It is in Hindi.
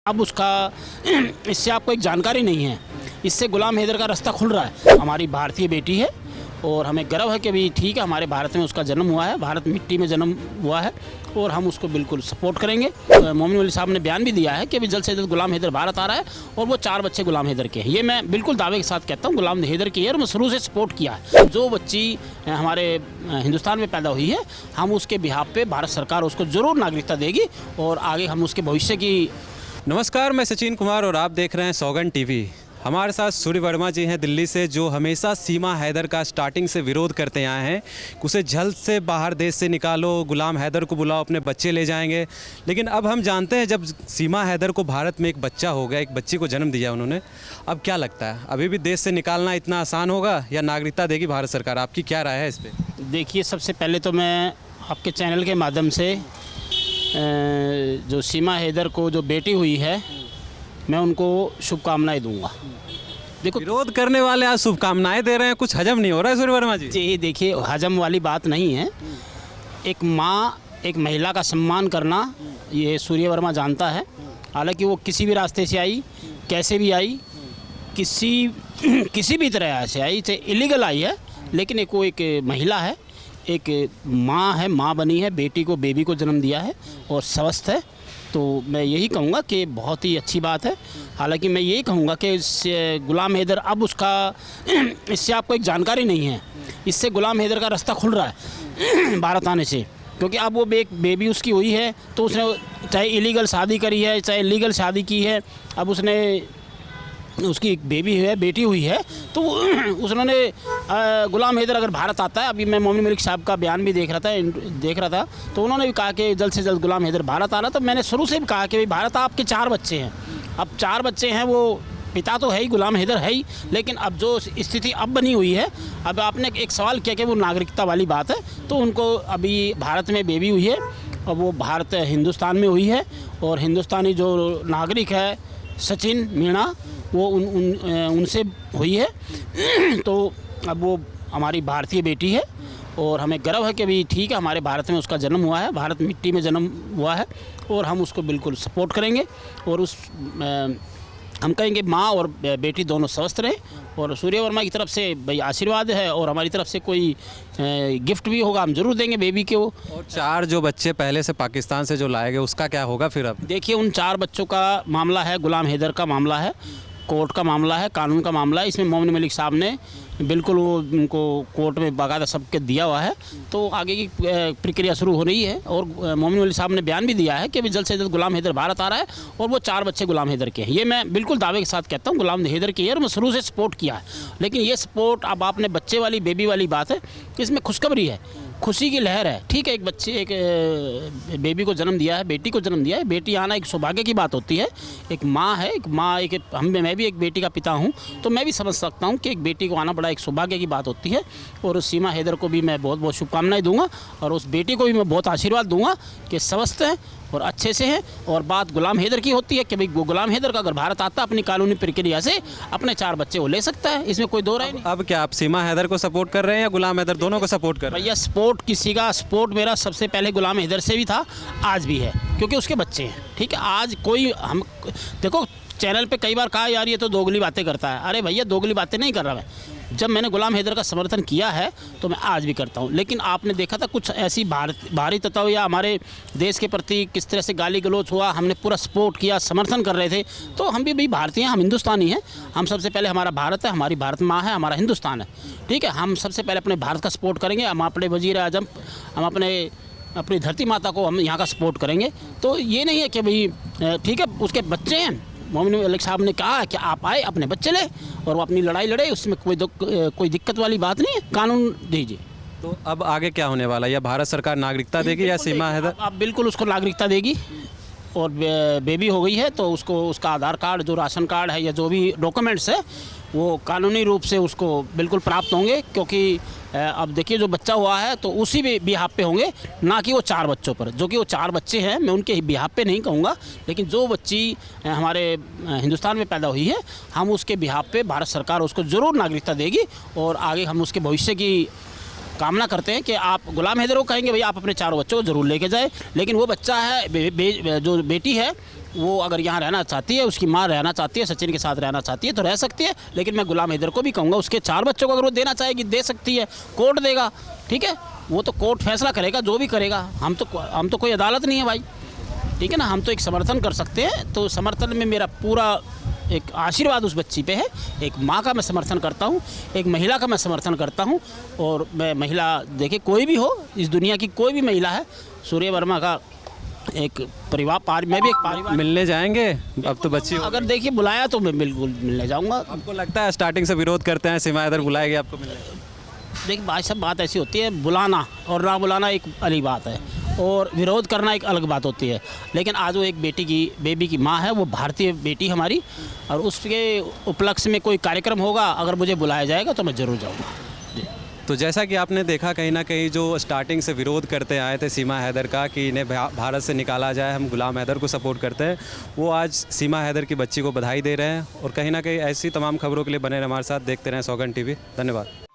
अब उसका इससे आपको एक जानकारी नहीं है। इससे गुलाम हैदर का रास्ता खुल रहा है। हमारी भारतीय बेटी है और हमें गर्व है कि भाई ठीक है, हमारे भारत में उसका जन्म हुआ है, भारत मिट्टी में जन्म हुआ है और हम उसको बिल्कुल सपोर्ट करेंगे। मोमिन वली साहब ने बयान भी दिया है कि अभी जल्द से जल्द गुलाम हैदर भारत आ रहा है और वो 4 बच्चे गुलाम हैदर के हैं। ये मैं बिल्कुल दावे के साथ कहता हूँ, गुलाम हैदर की है और मैं शुरू से सपोर्ट किया है। जो बच्ची हमारे हिंदुस्तान में पैदा हुई है, हम उसके बिहाफ पे भारत सरकार उसको ज़रूर नागरिकता देगी और आगे हम उसके भविष्य की। नमस्कार, मैं सचिन कुमार और आप देख रहे हैं सौगन टीवी। हमारे साथ सूर्य वर्मा जी हैं दिल्ली से, जो हमेशा सीमा हैदर का स्टार्टिंग से विरोध करते आए हैं। उसे जल्द से बाहर देश से निकालो, गुलाम हैदर को बुलाओ, अपने बच्चे ले जाएंगे। लेकिन अब हम जानते हैं, जब सीमा हैदर को भारत में एक बच्चा हो गया, एक बच्ची को जन्म दिया उन्होंने, अब क्या लगता है अभी भी देश से निकालना इतना आसान होगा या नागरिकता देगी भारत सरकार? आपकी क्या राय है इस पर? देखिए, सबसे पहले तो मैं आपके चैनल के माध्यम से जो सीमा हैदर को जो बेटी हुई है, मैं उनको शुभकामनाएं दूंगा। देखो, विरोध करने वाले आज शुभकामनाएं दे रहे हैं, कुछ हजम नहीं हो रहा है सूर्य वर्मा जी। जी देखिए, हजम वाली बात नहीं है। एक माँ, एक महिला का सम्मान करना, ये सूर्य वर्मा जानता है। हालांकि वो किसी भी रास्ते से आई, कैसे भी आई, किसी भी तरह से आई, चाहे इलीगल आई है, लेकिन एक वो एक महिला है, एक माँ है, माँ बनी है, बेटी को, बेबी को जन्म दिया है और स्वस्थ है। तो मैं यही कहूँगा कि बहुत ही अच्छी बात है। हालांकि मैं यही कहूँगा कि गुलाम हैदर, अब उसका इससे आपको एक जानकारी नहीं है। इससे गुलाम हैदर का रास्ता खुल रहा है भारत आने से, क्योंकि अब वो बेबी उसकी हुई है, तो उसने चाहे इलीगल शादी करी है, चाहे लीगल शादी की है, अब उसने उसकी एक बेबी है, बेटी हुई है, तो उन्होंने गुलाम हैदर अगर भारत आता है, अभी मैं मोमिन मलिक साहब का बयान भी देख रहा था, तो उन्होंने भी कहा कि जल्द से जल्द गुलाम हैदर भारत आ रहा। तो मैंने शुरू से भी कहा कि भाई भारत आपके 4 बच्चे हैं। अब 4 बच्चे हैं, वो पिता तो है ही, गुलाम हैदर है ही, लेकिन अब जो स्थिति अब बनी हुई है, अब आपने एक सवाल किया कि वो नागरिकता वाली बात है, तो उनको अभी भारत में बेबी हुई है और वो भारत हिंदुस्तान में हुई है और हिंदुस्तानी जो नागरिक है सचिन मीणा, वो उनसे हुई है। तो अब वो हमारी भारतीय बेटी है और हमें गर्व है कि भाई ठीक है, हमारे भारत में उसका जन्म हुआ है, भारत मिट्टी में जन्म हुआ है और हम उसको बिल्कुल सपोर्ट करेंगे और हम कहेंगे माँ और बेटी दोनों स्वस्थ रहें। और सूर्य वर्मा की तरफ से भाई आशीर्वाद है और हमारी तरफ से कोई गिफ्ट भी होगा, हम जरूर देंगे बेबी के वो। और 4 जो बच्चे पहले से पाकिस्तान से जो लाए गए, उसका क्या होगा फिर? अब देखिए, उन 4 बच्चों का मामला है, गुलाम हैदर का मामला है, कोर्ट का मामला है, कानून का मामला है। इसमें मोमिन मलिक साहब ने बिल्कुल वो उनको कोर्ट में बाकायदा सबके दिया हुआ है, तो आगे की प्रक्रिया शुरू हो रही है। और मोमिन मलिक साहब ने बयान भी दिया है कि अभी जल्द से जल्द गुलाम हैदर भारत आ रहा है और वो 4 बच्चे गुलाम हैदर के हैं। ये मैं बिल्कुल दावे के साथ कहता हूँ, गुलाम हैदर की है और मैं शुरू से सपोर्ट किया है। लेकिन ये सपोर्ट, अब आपने बच्चे वाली, बेबी वाली बात है, इसमें खुशखबरी है, खुशी की लहर है। ठीक है, एक बेबी को जन्म दिया है, बेटी को जन्म दिया है। बेटी आना एक सौभाग्य की बात होती है। एक माँ है, मैं भी एक बेटी का पिता हूँ, तो मैं भी समझ सकता हूँ कि एक बेटी को आना बड़ा एक सौभाग्य की बात होती है। और उस सीमा हैदर को भी मैं बहुत बहुत शुभकामनाएं दूंगा और उस बेटी को भी मैं बहुत आशीर्वाद दूंगा कि स्वस्थ है और अच्छे से हैं। और बात गुलाम हैदर की होती है कि भाई गुलाम हैदर का अगर भारत आता, अपनी कानूनी प्रक्रिया से अपने 4 बच्चे वो ले सकता है, इसमें कोई दो राय नहीं। अब क्या आप सीमा हैदर को सपोर्ट कर रहे हैं या गुलाम हैदर, दोनों को सपोर्ट कर रहे हैं? भैया, सपोर्ट मेरा सबसे पहले गुलाम हैदर से भी था, आज भी है, क्योंकि उसके बच्चे हैं। ठीक है, आज कोई हम देखो, चैनल पे कई बार कहा यार ये तो दोगली बातें करता है। अरे भैया, दोगली बातें नहीं कर रहा मैं। जब मैंने गुलाम हैदर का समर्थन किया है तो मैं आज भी करता हूं। लेकिन आपने देखा था कुछ ऐसी भारी तत्व या हमारे देश के प्रति किस तरह से गाली गलौज हुआ, हमने पूरा सपोर्ट किया, समर्थन कर रहे थे। तो हम भी भाई भारतीय हैं, हम हिंदुस्तानी हैं। हम सबसे पहले, हमारा भारत है, हमारी भारत माँ है, हमारा हिंदुस्तान है। ठीक है, हम सबसे पहले अपने भारत का सपोर्ट करेंगे। हम अपने वजीर आजम, हम अपनी धरती माता को हम यहाँ का सपोर्ट करेंगे। तो ये नहीं है कि भाई ठीक है, उसके बच्चे हैं, मोमिन मलिक साहब ने कहा कि आप आए, अपने बच्चे ले और वो अपनी लड़ाई लड़े, उसमें कोई दिक्कत वाली बात नहीं है, कानून दीजिए। तो अब आगे क्या होने वाला है? या भारत सरकार नागरिकता देगी या सीमा हैदर? अब बिल्कुल उसको नागरिकता देगी और बेबी हो गई है तो उसको उसका आधार कार्ड, जो राशन कार्ड है या जो भी डॉक्यूमेंट्स है, वो कानूनी रूप से उसको बिल्कुल प्राप्त होंगे। क्योंकि अब देखिए, जो बच्चा हुआ है तो उसी भी बिहाफ पे होंगे, ना कि वो 4 बच्चों पर। जो कि वो 4 बच्चे हैं, मैं उनके बिहाफ पे नहीं कहूँगा, लेकिन जो बच्ची हमारे हिंदुस्तान में पैदा हुई है, हम उसके बिहाफ पे भारत सरकार उसको ज़रूर नागरिकता देगी और आगे हम उसके भविष्य की कामना करते हैं कि आप गुलाम हैदर को कहेंगे भाई आप अपने 4 बच्चों को ज़रूर लेके जाए। लेकिन वो बच्चा है, जो बेटी है, वो अगर यहाँ रहना चाहती है, उसकी माँ रहना चाहती है, सचिन के साथ रहना चाहती है तो रह सकती है। लेकिन मैं गुलाम हैदर को भी कहूँगा, उसके 4 बच्चों को अगर वो देना चाहेगी दे सकती है, कोर्ट देगा, ठीक है, वो तो कोर्ट फैसला करेगा जो भी करेगा। हम तो कोई अदालत नहीं है भाई, ठीक है ना। हम तो एक समर्थन कर सकते हैं, तो समर्थन में मेरा पूरा एक आशीर्वाद उस बच्ची पे है। एक माँ का मैं समर्थन करता हूँ, एक महिला का मैं समर्थन करता हूँ। और मैं महिला, देखिए कोई भी हो, इस दुनिया की कोई भी महिला है, सूर्य वर्मा का एक परिवार, मैं भी एक परिवार। मिलने जाएंगे अब तो बच्ची हो अगर देखिए बुलाया तो मैं बिल्कुल मिलने जाऊँगा। आपको लगता है स्टार्टिंग से विरोध करते हैं, सीमा हैदर बुलाएगी आपको मिलने? देखिए भाई साहब, बात ऐसी होती है, बुलाना और ना बुलाना एक अलग बात है, और विरोध करना एक अलग बात होती है। लेकिन आज वो एक बेबी की माँ है, वो भारतीय बेटी हमारी, और उसके उपलक्ष्य में कोई कार्यक्रम होगा, अगर मुझे बुलाया जाएगा तो मैं ज़रूर जाऊँगा जी। तो जैसा कि आपने देखा, कहीं ना कहीं जो स्टार्टिंग से विरोध करते आए थे सीमा हैदर का कि इन्हें भारत से निकाला जाए, हम गुलाम हैदर को सपोर्ट करते हैं, वो आज सीमा हैदर की बच्ची को बधाई दे रहे हैं। और कहीं ना कहीं ऐसी तमाम खबरों के लिए बने रहें हमारे साथ, देखते रहें सौगंध टीवी। धन्यवाद।